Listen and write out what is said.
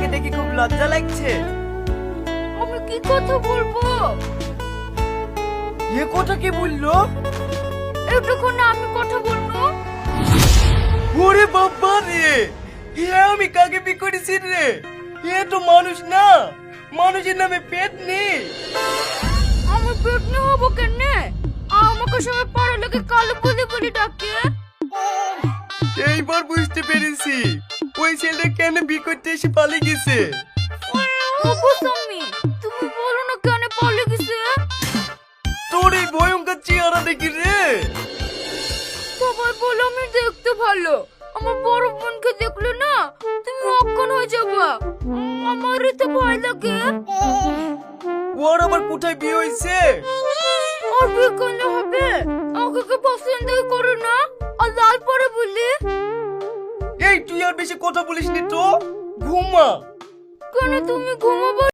আমাকে দেখে খুব লজ্জা লাগছে। আমি কি কথা বলবো? এ কথা কি বললো? এতক্ষণে আমি কথা বলবো? ওরে বাবা রে, এ আমি কাকে বি করেছি রে? এ তো মানুষ না, মানুষের নামে পেট নেই। আমি পেটনি হবো কেনে? আমাকে সবাই পাড়া লোকে কালো বলে বলে ডাকে। এইবার বুঝতে পেরেছি ওই ছেলেটা কেন বি করতে এসে পালিয়ে গেছে। ওগো স্বামী, তুমি বলো না কেন পালিয়ে গেছে? তোর এই ভয়ঙ্কর চেহারা দেখি রে। সবাই বলো আমি দেখতে ভালো। আমার বড় বোনকে দেখলে না তুমি অজ্ঞান হয়ে যাবা। আমারই তো ভয় লাগে। ওর আবার কোথায় বিয়ে হয়েছে? আর বিয়ে কেন হবে? আমাকে পছন্দ করে না আর লাল পরে বলি। এই তুই আর বেশি কথা বলিস নি তো, ঘুমা। কেন তুমি ঘুমাবো?